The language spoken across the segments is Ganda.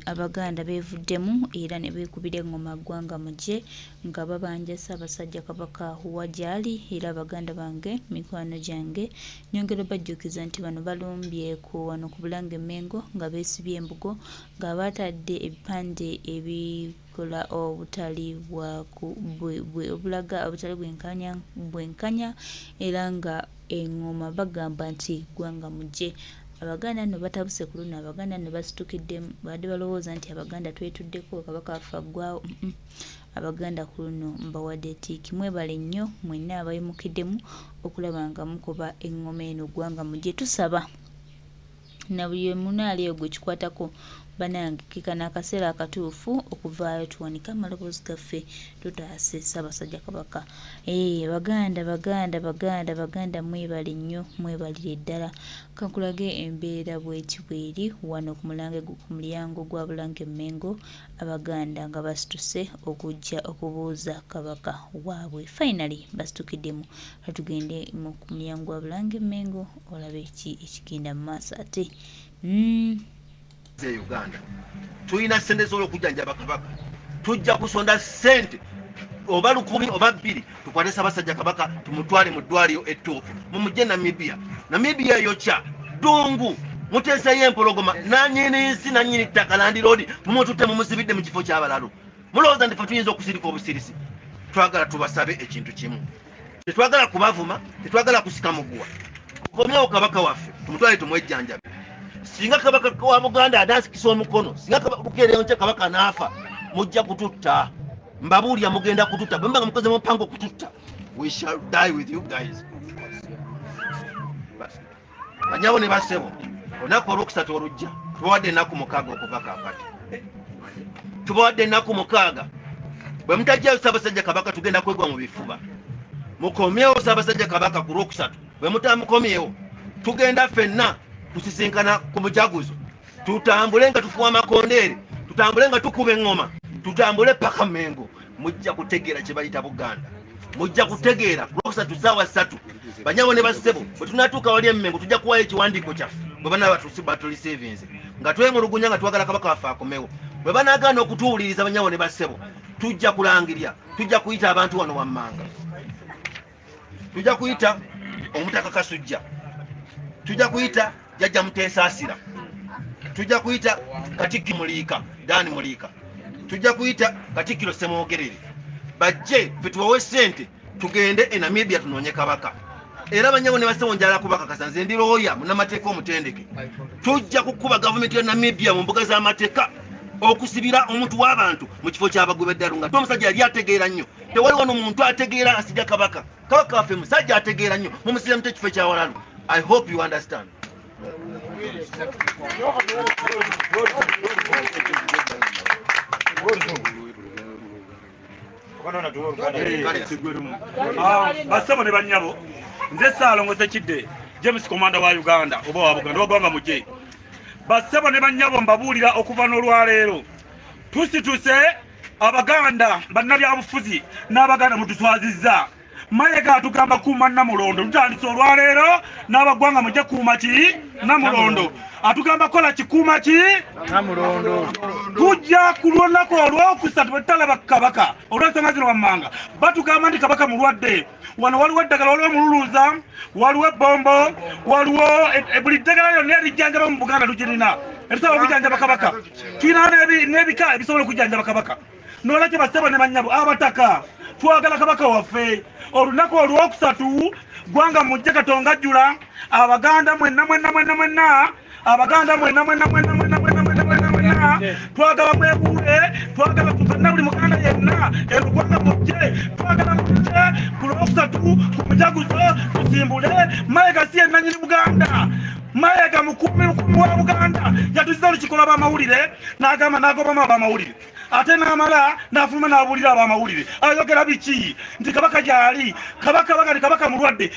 Abaganda beevuddemu era ne beekubira engoma ggwanga mugye nga babanja Ssaabasajja Kabaka wajjali era Abaganda bange mikwano gyange nyongera bajjukiza nti bano balumbye wano ku Bulange Mmengo nga beesibye embugo nga baatadde ebipande ebikola obutali obulaga obutali bwenkanya era nga engoma bagamba nti ggwanga mugye. Abaganda nno batabuse ku luno, Abaganda nno basitukiddemu, badde balowooza nti Abaganda twetuddeko Kabaka waffe aggwaawo. Abaganda ku luno mbawadde ttiiki, mwebale nnyo mwenna abayimukiddemu okulaba nga mukuba engoma eno ggwanga mugye. Tusaba na buli munaaliyo gwe kikwatako banange kikana akaseera akatuufu okuvaayo tuwanika amaloboozi gaffe tutaase Ssaabasajja Kabaka. Baganda mwebale nnyo, mwebalire ddala. Kankulage embeera bw'eri wano ku Mulange ku mulyango gwa Bulange Mmengo, Abaganda nga basituse okujja okubuuza Kabaka waabwe. Finally basitukiddemu, tugende ku mulyango gwa Bulange Mmengo olabe ekigenda mu maaso ate. Uganda tulina ssente z'okujjanjaba Kabaka, tujja kusonda ssente oba 10 oba 2 tukwate Ssaabasajja Kabaka tumutwale mu ddwaliro ettuufu mumugye Namibia yokya ddungu muteeseyo empologoma nanyini nsi nanyini ttaka landiroodi mumututte mumusibidde mu kifo ky'abalalu. Mulowooza nti ffe tuyinza okusirika obusirisi? Twagala tubasabe ekintu kimu, tetwagala kubavuma, tetwagala kusika muguwa. Tukomyewo Kabaka waffe tumutwale tumwejjanjabe. Singa Kabaka wa Buganda adasikisa omukono, singa Lukeerero nkya Kabaka naafa, mujja kututta. Mbabuulya mugenda kututta. Bwe mba mukoze mupango kututta, we shall die with you guys. Banyabo ne basebo, olunaku olwokusatu olujja tubawadde ennaku 6 okuva kaakati. Tubawadde ennaku 6. Bwe mutajjayo Ssaabasajja Kabaka tugenda kwegwa mu bifuba. Mukomyewo Ssaabasajja Kabaka ku lwokusatu. Bwe mutamukomyewo tugenda ffenna tusisinkana ku mujaguzo, tutambule nga tufuwa amakondeere, tutambule nga tukuba engoma, tutambule paka Mmengo. Mujja kutegeera kye bayita Buganda, mujja kutegeera lwokusatu ssaawa 3. Banyabo ne basebo bwe tunatuuka wali Mmengo tujja kuwayo ekiwandiiko kyaffe bwe banaba batulisevinze nga twemulugunya nga twagala Kabaka waffe akomewo. Bwe banaagaana okutuwuliriza banyabo ne basebo tujja kulangirya, tujja kuyita abantu wano wammanga, tujja kuyita Omutaka Kasujja, tujja kuyita Jjajja Muteesaasira, tujja kuyita Katikkiro Muliika, Dani Muliika, tujja kuyita Katikkiro Ssemwogerere, bajje ffe tubawe ssente tugende e Namibia tunoonye Kabaka. Era banyabo ne basebo njala kubakakasa nze ndi looya munnamateeka omutendeke, tujja kukuba gavumenti ya Namibia mu mbuga z'amateeka okusibira omuntu w'abantu mu kifo ky'abagwi b'eddalu nga omusajja yali ategeera nnyo. Tewaliwo n'omuntu ategeera asijja Kabaka. Kabaka waffe musajja ategeera nnyo, mumusibira mu ekifo ky'awalalu. I hope you understand. Basebo ne banyabo, nze Ssaalongo Ssekidde James Komanda wa Uganda oba wa Buganda wagwanga mugye. Basebo ne banyabo mbabuulira okuva n'olwaleero tusituse Abaganda bannabyabufuzi n'Abaganda mutuswazizza. Mayiga atugamba kuuma Namulondo, tutandise olwaleero n'abagwanga mujje kuuma ki Namulondo, atugamba kola kikuuma ki Namulondo. Tujja ku lunaku olwokusatu bwe tutalaba Kabaka olw'ensonga zino wammanga batugamba nti Kabaka mulwadde. Wano waliwo eddagala, waliwo mululuuza, waliwo ebbombo, waliwo buli ddagala yonna erijjanjaba mu Buganda tugirina erisobola okujjanjaba Kabaka. Tulina n'ebika ebisobola okujjanjaba Kabaka. N'olwekyo basebo ne banyabo abataka twagala Kabaka waffe olunaku olwokusatu gwanga mujje Katonga jjula. Abaganda mwenna Abaganda mwenna twagala mwebuule, twagala tufenna buli Muganda yenna erugwanga mujje, twagala mujje ku lwokusatu ku mujaguzo tusimbule. Mayiga si yenna nnyini Buganda, Mayiga mukuumi wa Buganda yatuziza olukiiko lw'abamawulire n'agamba n'agobamu abamawulire, ate n'amala n'afuluma n'abuulira abamawulire ayogera biki nti Kabaka gyali. Kabaka baga nti Kabaka mulwadde.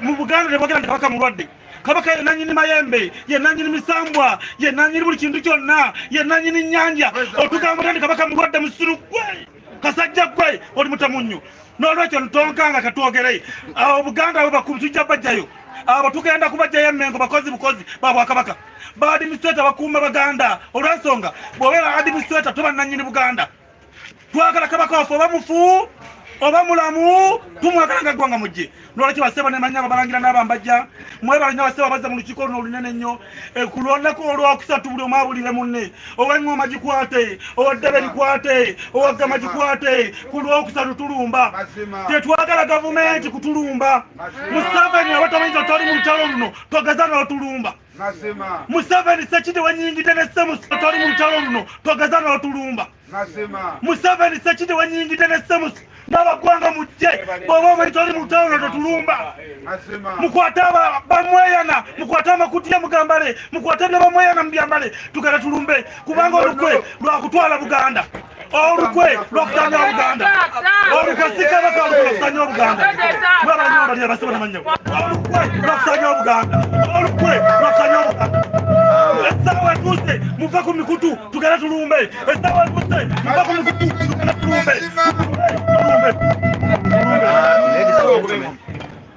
Mu Buganda tebogera nti Kabaka mulwadde. Kabaka ye nannyini mayembe, ye nannyini misambwa, ye nannyini buli kintu kyonna, ye nannyini nnyanja. Otugamba nti Kabaka mulwadde musiru gwe, kasajja gwe oli mutamunyu. N'olwekyo ntonkanga katwogere Obuganda abo bakulu tujja bajjayo abo tugenda kubajjayo emmengo bakozi bukozi babwakabaka baadiminisitreeta bakuuma baganda olwensonga bw'obeera adiministreeta toba nannyini buganda twagala kabaka waffe oba mufu oba mulamu tumwagala nga ggwanga mujje nolwekyo basebo nemanya babalangira n'abambajja mwebale nnyo basebo bazza mu lukiiko luno olunene nnyo ku lunaku olwokusatu buli omu abulire munne ow'eŋŋoma gikwate owaddebe likwate owaggama gikwate ku lwokusatu tulumba tetwagala gavumenti kutulumba Museveni abatamanyiza toli mu lutalo luno togeza n'otulumba Museveni sekidi wenyingidde ne Semusi toli mu lutalo luno togeza n'otulumba Museveni sekidi wenyingidde ne Semusi n'abaggwanga mujje bw'oba omanyi toli mu lutalo luno totulumba mukwate bamweyana mukwate amakutiya mugambale mukwate ne bamweyana mubyambale tugenda tulumbe kubanga olukwe lwakutwala Buganda olukwe lwakutanya Buganda olukwe sikabaka lwakusanya Buganda mwabanyobalira basaba namanyawo olukwe lwakusanya Buganda olukwe lwakusanya Buganda esawa etuse muve ku mikutu tugenda tulumbe esawa etuse muve ku mikutu tugenda tulumbe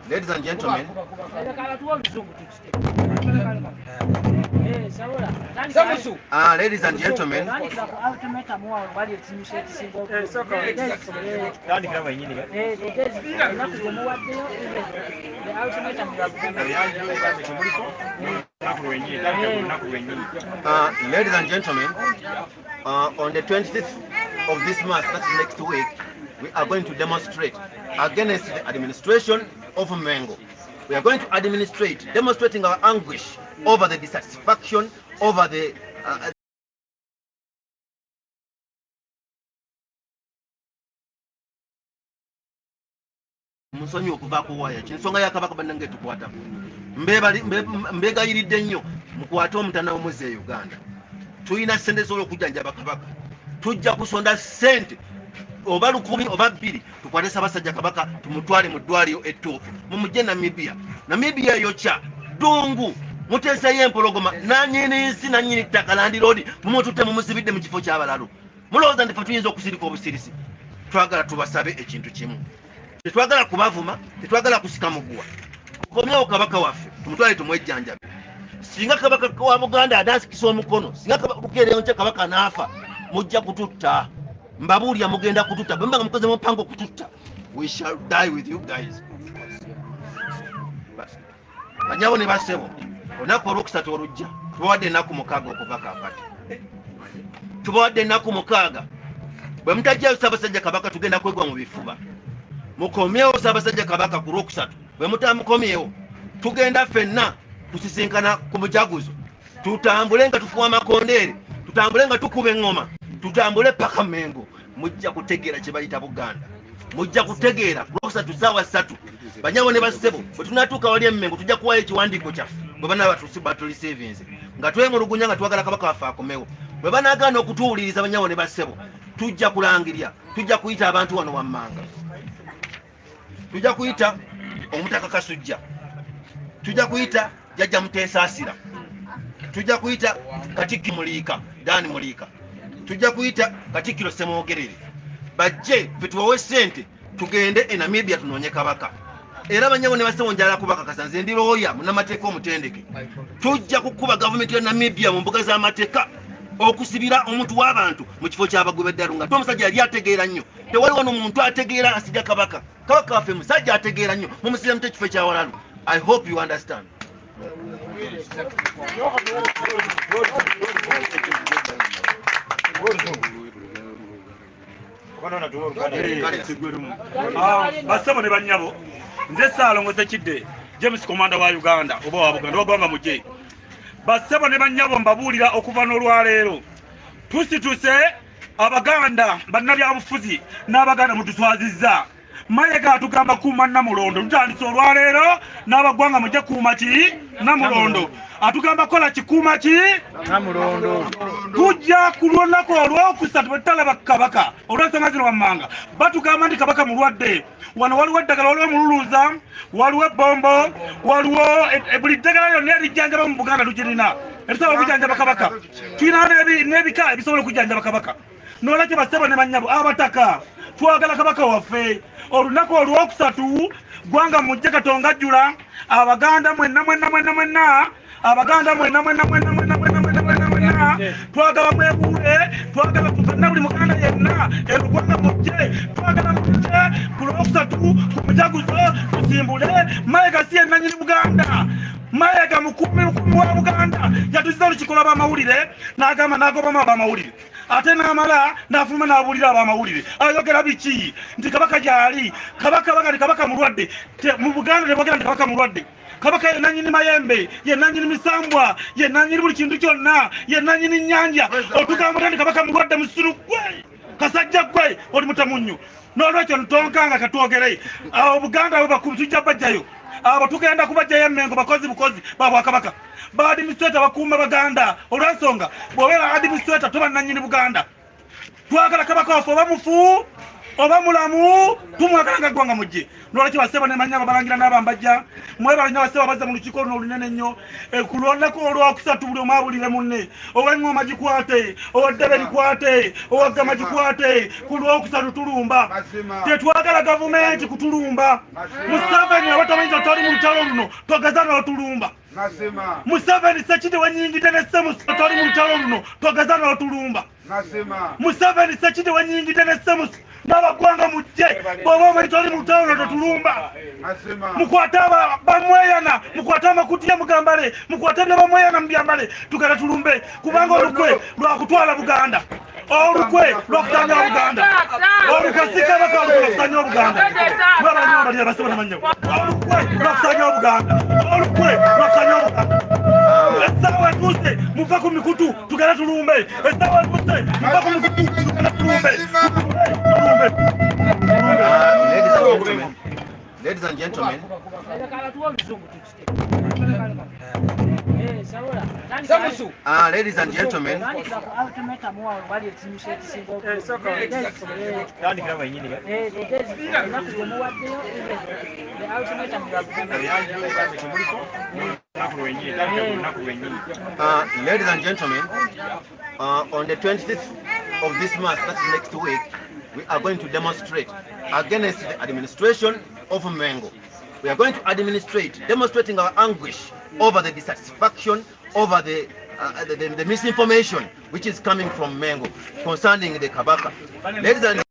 Ladies and gentlemen, ladies and gentlemen, ladies and gentlemen, on the 26th of this month, that's next week, we are going to demonstrate against the administration of Mengo. We are going to demonstrating our anguish over the dissatisfaction, over the musonyi okuvaako waya kinsonga yakabaka bannange tukwata mbegayiridde nnyo mukwate omutana omuzi e Uganda tulina ssente z'okujjanjaba kabaka tujja kusonda ssente oba 10 oba 2 tukwate Ssaabasajja Kabaka tumutwale mu ddwaliro ettuufu mumujje Namibia yokya ddungu muteeseyo empologoma nanyini nsi nanyini ttaka landiroodi mumututte mumuzibidde mu kifo ky'abalalu mulowooza nti fe tuyinza okusirika obusirisi twagala tubasabe ekintu kimu tetwagala kubavuma tetwagala kusika muguwa komyewo kabaka waffe tumutwale tumwejjanjabe singa kabaka wa Buganda adasikisa omukono singa lukeereyo nkya kabaka naafa mujja kututta mbabuulya mugenda kututta bwe mba nga mukoze mupango kututta we shall die with you guys. Banyabo ne basebo olunaku olwokusatu olujja tubawadde ennaku 6 okuva kaakati tubawadde ennaku 6 bwe mutajjayo Ssaabasajja Kabaka tugenda kwegwa mu bifuba mukomyewo Ssaabasajja Kabaka ku lwokusatu bwe mutamukomyewo tugenda ffenna tusisinkana ku mujaguzo tutambule nga tufuwa amakondeere tutambule nga tukuba eŋŋoma tutambule paka Mengo mujja kutegeera kye bayita Buganda mujja kutegeera ku lwokusatu ssaawa 3 banyabo ne basebo bwe tunatuuka wali Mengo tujja kuwayo ekiwandiiko kyaffe bwe banaba batulisevinze nga twemulugunya nga twagala kabaka waffe akomewo bwe banaagaana okutuwuliriza banyabo ne basebo tujja kulangirya tujja kuyita abantu wano wammanga tujja kuyita Omutaka Kasujja tujja kuyita Jjajja Muteesaasira tujja kuyita Katikkiro Muliika Dani Muliika tujja kuyita Katikkiro Ssemwogerere bajje ffe tubawe ssente tugende e Namibia tunoonye kabaka era banyabo ne basebo njala kubakakasa nze ndi looya munnamateeka omutendeke tujja kukuba gavumenti ya Namibia mu mbuga z'amateeka okusibira omuntu w'abantu mu kifo ky'abagwe b'eddalu nga omusajja yali ategeera nnyo tewaliwo n'omuntu ategeera asijja kabaka waffe musajja ategeera nnyo mumusire mu ekifo ekyawalalu. I hope you understand. Basebo ne banyabo nze Ssaalongo Ssekidde James Komanda wa Uganda oba wa Buganda wagwanga mujje basebo ne banyabo mbabuulira okuva n'olwaleero tusituse Abaganda bannabyabufuzi n'Abaganda mutuswazizza Mayiga atugamba kuuma Namulondo tutandise olwaleero n'abaggwanga mujje kuuma ki Namulondo atugamba kola kikuuma ki Namulondo tujja ku lunaku olwokusatu bwe tutalaba kabaka olw'ensonga zino wammanga batugamba nti kabaka mulwadde wano waliwo eddagala waliwo mululuuza waliwo ebbombo waliwo buli ddagala lyonna erijjanjaba mu Buganda tugirina erisobola okujjanjaba kabaka tulina n'ebika ebisobola okujjanjaba kabaka n'olwekyo basebo ne bannyabo abataka twagala kabaka waffe olunaku olwokusatu gwanga mujje katonga jula abaganda mwenna abaganda mwenna twagala mwebule twagala tufenna buli muganda yenna gwanga mujje twagala mujje kulwokusatu ku mujaguzo tusimbule mayiga si yenna nyini Buganda mayiga mukumi wa Buganda yatuziza olukikola b'amawulire n'agamba n'agobamu ab'amawulire ate n'amala n'afuluma n'abuulira ab'amawulire ayogera biki nti kabaka gyali kabaka mulwadde mu Buganda tebogera nti kabaka mulwadde kabaka yenna nyini mayembe yenna nyini misambwa yenna nyini buli kintu kyonna yenna nyini nnyanja otugamba nti kabaka mulwadde musuru gwe kasajja gwe oli mutamunyu n'olwekyo ntonkanga katwogere awo Buganda abo bakulu tujja bajjayo abo tugenda kubajjayo emmengo bakozi bukozi babwakabaka baadiminisitreeta bakuuma Baganda olw'ensonga bw'obeera adiministreeta toba nannyini Buganda twagala kabaka waffe oba mufu oba mulamu tumwagala nga gwanga mujje n'olwekyo basebo ne manyabo balangira n'abambajja mwebala nnyo basebo bazza mu lukiiko luno olunene nnyo ku lunaku olwokusatu buli omu abulire munne ow'eŋŋoma gikwate owaddebe likwate owaggama gikwate ku lwokusatu tulumba tetwagala gavumenti kutulumba Museveni abatamanyi totali mu lutalo luno togeza n'otulumba Museveni sekiti wenyingidde ne Semusi totali mu lutalo luno togeza n'otulumba Museveni sekiti wenyingidde ne Semusi n'abagwanga mujje bw'oba omanyi toli mu lutalo luno totulumba mukwate bamweyana mukwate amakutiya mugambale mukwate ne bamweyana mubyambale tugenda tulumbe kubanga olukwe lwakutwala Buganda olukwe lwakutanya Buganda olukasika baka lwakusanya Buganda mwabanyo bali abasaba namanyo olukwe lwakusanya Buganda olukwe lwakusanya Buganda esawa tuze muva ku mikutu tugenda tulumbe esawa tuze muva ku mikutu tugenda tulumbe Ladies and gentlemen, ladies and gentlemen, ladies and gentlemen, on the 26th of this month, that's next week, we are going to demonstrate against the administration of Mengo. We are going to demonstrating our anguish over the dissatisfaction, over the misinformation which is coming from Mengo concerning the Kabaka. Ladies and